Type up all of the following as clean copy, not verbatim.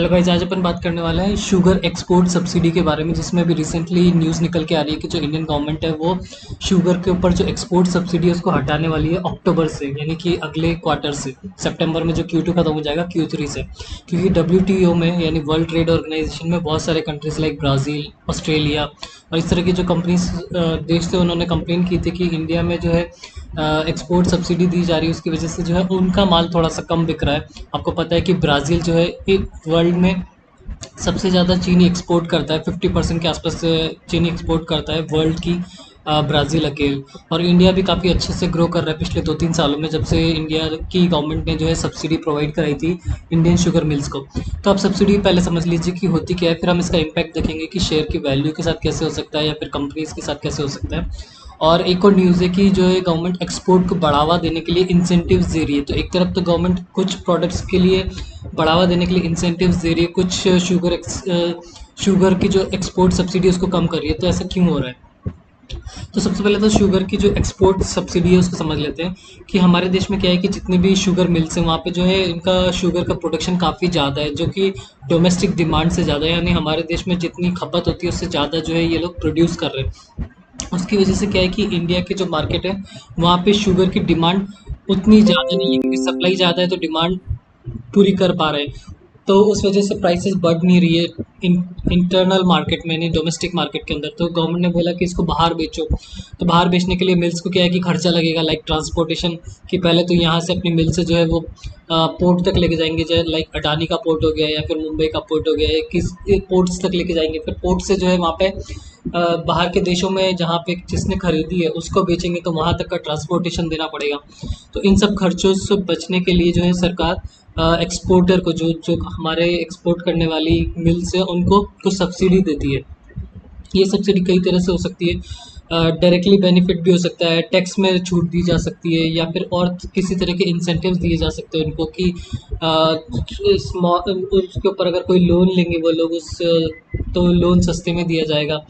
Hello guys, आज अपन बात करने वाला है शुगर एक्सपोर्ट सब्सिडी के बारे में, जिसमें अभी रिसेंटली न्यूज़ निकल के आ रही है कि जो इंडियन गवर्नमेंट है वो शुगर के ऊपर जो एक्सपोर्ट सब्सिडी है उसको हटाने वाली है अक्टूबर से, यानी कि अगले क्वार्टर से। सितंबर में जो Q2 खत्म हो जाएगा Q3 से, क्योंकि WTO में यानी वर्ल्ड ट्रेड ऑर्गेनाइजेशन में बहुत सारे कंट्रीज लाइक ब्राज़ील, ऑस्ट्रेलिया और इस तरह की जो कंपनीज देश थे, उन्होंने कंप्लेन की थी कि इंडिया में जो है एक्सपोर्ट सब्सिडी दी जा रही है, उसकी वजह से जो है उनका माल थोड़ा सा कम बिक रहा है। आपको पता है कि ब्राज़ील जो है वर्ल्ड में सबसे ज़्यादा चीनी एक्सपोर्ट करता है, 50% के आसपास चीनी एक्सपोर्ट करता है वर्ल्ड की, ब्राज़ील अकेले। और इंडिया भी काफ़ी अच्छे से ग्रो कर रहा है पिछले 2-3 सालों में, जब से इंडिया की गवर्नमेंट ने जो है सब्सिडी प्रोवाइड कराई थी इंडियन शुगर मिल्स को। तो आप सब्सिडी पहले समझ लीजिए कि होती क्या है, फिर हम इसका इम्पैक्ट देखेंगे कि शेयर की वैल्यू के साथ कैसे हो सकता है या फिर कंपनीज के साथ कैसे हो सकता है। और एक और न्यूज़ है कि जो है गवर्नमेंट एक्सपोर्ट को बढ़ावा देने के लिए इंसेंटिव्स दे रही है। तो एक तरफ तो गवर्नमेंट कुछ प्रोडक्ट्स के लिए बढ़ावा देने के लिए इंसेंटिव्स दे रही है, कुछ शुगर की जो एक्सपोर्ट सब्सिडी है उसको कम कर रही है। तो ऐसा क्यों हो रहा है? तो सबसे पहले तो शुगर की जो एक्सपोर्ट सब्सिडी है उसको समझ लेते हैं कि हमारे देश में क्या है कि जितने भी शुगर मिल्स हैं वहाँ पे जो है इनका शुगर का प्रोडक्शन काफ़ी ज़्यादा है, जो कि डोमेस्टिक डिमांड से ज़्यादा है, यानी हमारे देश में जितनी खपत होती है उससे ज़्यादा जो है ये लोग प्रोड्यूस कर रहे हैं। उसकी वजह से क्या है कि इंडिया की जो मार्केट है वहाँ पे शुगर की डिमांड उतनी ज़्यादा नहीं है, क्योंकि सप्लाई ज़्यादा है तो डिमांड पूरी कर पा रहे हैं। तो उस वजह से प्राइसेस बढ़ नहीं रही है इंटरनल मार्केट में, यानी डोमेस्टिक मार्केट के अंदर। तो गवर्नमेंट ने बोला कि इसको बाहर बेचो। तो बाहर बेचने के लिए मिल्स को क्या है कि खर्चा लगेगा, लाइक ट्रांसपोर्टेशन, कि पहले तो यहाँ से अपनी मिल से जो है वो पोर्ट तक लेके जाएंगे, जो लाइक अडानी का पोर्ट हो गया या फिर मुंबई का पोर्ट हो गया, या किस पोर्ट्स तक लेके जाएंगे। फिर पोर्ट से जो है वहाँ पे बाहर के देशों में जहाँ पे जिसने खरीदी है उसको बेचेंगे, तो वहाँ तक का ट्रांसपोर्टेशन देना पड़ेगा। तो इन सब खर्चों से बचने के लिए जो है सरकार एक्सपोर्टर को, जो जो हमारे एक्सपोर्ट करने वाली मिल्स है उनको कुछ सब्सिडी देती है। ये सब्सिडी कई तरह से हो सकती है, डायरेक्टली बेनिफिट भी हो सकता है, टैक्स में छूट दी जा सकती है, या फिर और किसी तरह के इंसेंटिव्स दिए जा सकते हैं उनको कि उसके ऊपर अगर कोई लोन लेंगे वो लोग उस तो लोन सस्ते में दिया जाएगा,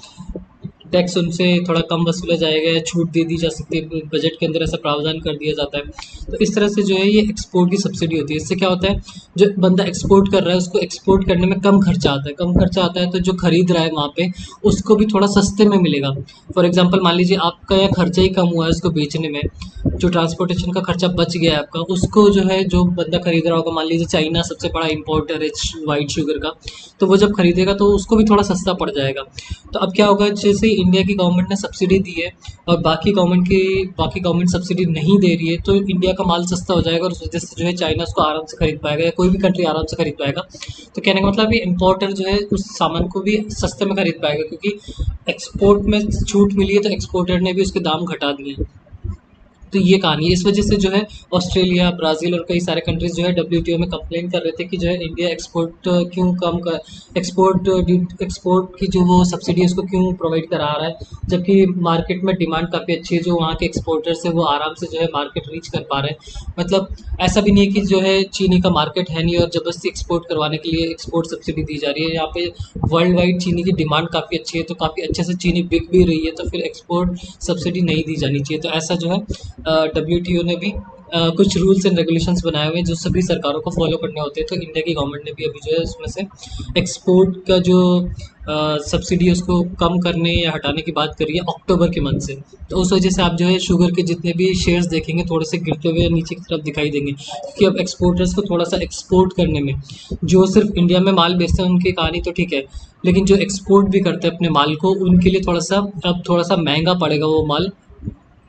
टैक्स उनसे थोड़ा कम वसूला जाएगा, या छूट दे दी जा सकती है, बजट के अंदर ऐसा प्रावधान कर दिया जाता है। तो इस तरह से जो है ये एक्सपोर्ट की सब्सिडी होती है। इससे क्या होता है, जो बंदा एक्सपोर्ट कर रहा है उसको एक्सपोर्ट करने में कम खर्चा आता है। कम खर्चा आता है तो जो खरीद रहा है वहाँ पे उसको भी थोड़ा सस्ते में मिलेगा। फॉर एग्जाम्पल मान लीजिए आपका यहाँ खर्चा ही कम हुआ है उसको बेचने में, जो ट्रांसपोर्टेशन का खर्चा बच गया है आपका, उसको जो है जो बंदा खरीद रहा होगा, मान लीजिए चाइना सबसे बड़ा इंपोर्टर है वाइट शुगर का, तो वो जब खरीदेगा तो उसको भी थोड़ा सस्ता पड़ जाएगा। तो अब क्या होगा, जैसे इंडिया की गवर्नमेंट ने सब्सिडी दी है और बाकी गवर्नमेंट सब्सिडी नहीं दे रही है, तो इंडिया का माल सस्ता हो जाएगा और उस वजह से जो है चाइना उसको आराम से खरीद पाएगा, या कोई भी कंट्री आराम से खरीद पाएगा। तो कहने का मतलब ये इम्पोर्टर जो है उस सामान को भी सस्ते में खरीद पाएगा, क्योंकि एक्सपोर्ट में छूट मिली है तो एक्सपोर्टर ने भी उसके दाम घटा दिए हैं। तो ये कहानी है। इस वजह से जो है ऑस्ट्रेलिया, ब्राज़ील और कई सारे कंट्रीज़ जो है WTO में कंप्लेन कर रहे थे कि जो है इंडिया एक्सपोर्ट क्यों कम कर एक्सपोर्ट की जो वो सब्सिडी है उसको क्यों प्रोवाइड करा रहा है, जबकि मार्केट में डिमांड काफ़ी अच्छी है, जो वहाँ के एक्सपोर्टर्स है वो आराम से जो है मार्केट रीच कर पा रहे हैं। मतलब ऐसा भी नहीं है कि जो है चीनी का मार्केट है नहीं और ज़बरदस्ती एक्सपोर्ट करवाने के लिए एक्सपोर्ट सब्सिडी दी जा रही है। यहाँ पे वर्ल्ड वाइड चीनी की डिमांड काफ़ी अच्छी है, तो काफ़ी अच्छे से चीनी बिक भी रही है, तो फिर एक्सपोर्ट सब्सिडी नहीं दी जानी चाहिए। तो ऐसा जो है WTO ने भी कुछ रूल्स एंड रेगुलेशंस बनाए हुए हैं जो सभी सरकारों को फॉलो करने होते हैं। तो इंडिया की गवर्नमेंट ने भी अभी जो है उसमें से एक्सपोर्ट का जो सब्सिडी है उसको कम करने या हटाने की बात करी है अक्टूबर के मंथ से। तो उस वजह से आप जो है शुगर के जितने भी शेयर्स देखेंगे थोड़े से गिरते हुए नीचे की तरफ दिखाई देंगे, क्योंकि अब एक्सपोर्टर्स को थोड़ा सा एक्सपोर्ट करने में, जो सिर्फ इंडिया में माल बेचते हैं उनकी कहानी तो ठीक है, लेकिन जो एक्सपोर्ट भी करते हैं अपने माल को उनके लिए थोड़ा सा महंगा पड़ेगा वो माल।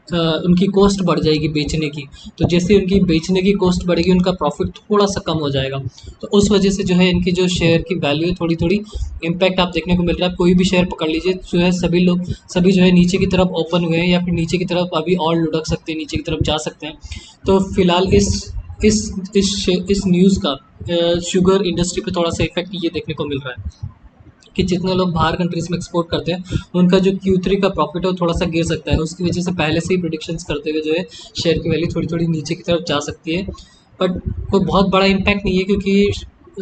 उनकी कॉस्ट बढ़ जाएगी बेचने की। तो जैसे उनकी बेचने की कॉस्ट बढ़ेगी उनका प्रॉफिट थोड़ा सा कम हो जाएगा। तो उस वजह से जो है इनकी जो शेयर की वैल्यू है थोड़ी थोड़ी इम्पैक्ट आप देखने को मिल रहा है। कोई भी शेयर पकड़ लीजिए, जो है सभी जो है नीचे की तरफ ओपन हुए हैं, या फिर नीचे की तरफ अभी और लुढ़क सकते हैं, नीचे की तरफ जा सकते हैं। तो फिलहाल इस न्यूज़ का शुगर इंडस्ट्री पे थोड़ा सा इफेक्ट ये देखने को मिल रहा है कि जितने लोग बाहर कंट्रीज में एक्सपोर्ट करते हैं उनका जो Q3 का प्रॉफिट है वो थोड़ा सा गिर सकता है। उसकी वजह से पहले से ही प्रिडिक्शंस करते हुए जो है शेयर की वैल्यू थोड़ी थोड़ी नीचे की तरफ जा सकती है, बट कोई बहुत बड़ा इम्पैक्ट नहीं है, क्योंकि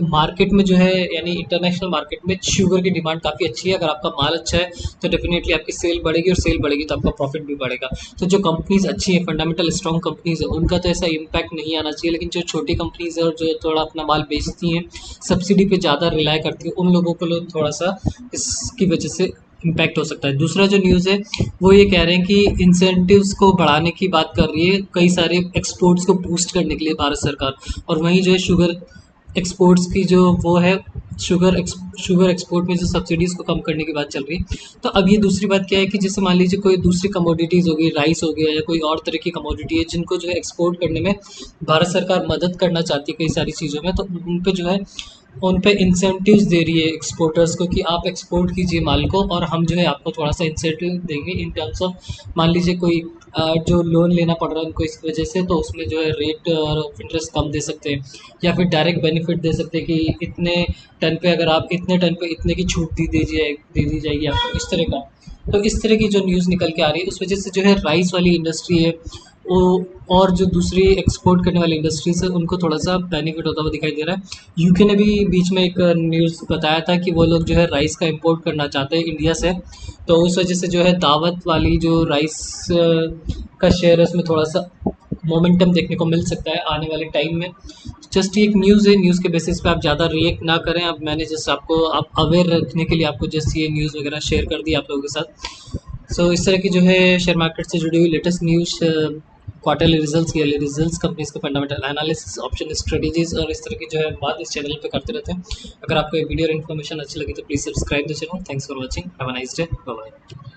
मार्केट में जो है यानी इंटरनेशनल मार्केट में शुगर की डिमांड काफ़ी अच्छी है। अगर आपका माल अच्छा है तो डेफिनेटली आपकी सेल बढ़ेगी, और सेल बढ़ेगी तो आपका प्रॉफिट भी बढ़ेगा। तो जो कंपनीज अच्छी है, फंडामेंटल स्ट्रॉन्ग कंपनीज है, उनका तो ऐसा इम्पैक्ट नहीं आना चाहिए। लेकिन जो छोटी कंपनीज है और जो थोड़ा अपना माल बेचती हैं, सब्सिडी पे ज़्यादा रिलाय करती है, उन लोगों को लोग थोड़ा सा इसकी वजह से इम्पैक्ट हो सकता है। दूसरा जो न्यूज़ है वो ये कह रहे हैं कि इंसेंटिव्स को बढ़ाने की बात कर रही है कई सारे एक्सपोर्ट्स को बूस्ट करने के लिए भारत सरकार। और वहीं जो है शुगर एक्सपोर्ट्स की जो वो है, शुगर एक्सपोर्ट में जो सब्सिडीज़ को कम करने की बात चल रही है। तो अब ये दूसरी बात क्या है कि जैसे मान लीजिए कोई दूसरी कमोडिटीज़ हो गई, राइस हो गया या कोई और तरह की कमोडिटी है जिनको जो है एक्सपोर्ट करने में भारत सरकार मदद करना चाहती है कई सारी चीज़ों में, तो उन पे जो है उन पे इंसेंटिव्स दे रही है एक्सपोर्टर्स को कि आप एक्सपोर्ट कीजिए माल को, और हम जो है आपको थोड़ा सा इंसेंटिव देंगे इन टर्म्स ऑफ, मान लीजिए कोई जो लोन लेना पड़ रहा है उनको इस वजह से, तो उसमें जो है रेट और इंटरेस्ट कम दे सकते हैं, या फिर डायरेक्ट बेनिफिट दे सकते हैं कि इतने टन पे अगर आप इतने टन पे इतने की छूट दे दी जाएगी आपको, इस तरह का। तो इस तरह की जो न्यूज़ निकल के आ रही है उस वजह से जो है राइस वाली इंडस्ट्री है वो, और जो दूसरी एक्सपोर्ट करने वाली इंडस्ट्रीज है उनको थोड़ा सा बेनिफिट होता हुआ दिखाई दे रहा है। यूके ने भी बीच में एक न्यूज़ बताया था कि वो लोग जो है राइस का इंपोर्ट करना चाहते हैं इंडिया से, तो उस वजह से जो है दावत वाली जो राइस का शेयर है उसमें थोड़ा सा मोमेंटम देखने को मिल सकता है आने वाले टाइम में। जस्ट ये एक न्यूज़ है, न्यूज़ के बेसिस पे आप ज़्यादा रिएक्ट ना करें। अब मैंने जस्ट आपको आप अवेयर रखने के लिए आपको जस्ट ये न्यूज़ वगैरह शेयर कर दी आप लोगों के साथ। सो इस तरह की जो है शेयर मार्केट से जुड़ी हुई latest news, quarterly results, yearly results, companies के फंडामेंटल एनालिसिस, ऑप्शन स्ट्रेटेजीज और इस तरह की जो है बात इस चैनल पे करते रहते हैं। अगर आपको ये वीडियो और इन्फॉर्मेशन अच्छी लगी तो please subscribe the channel. Thanks for watching, have a nice day, bye bye.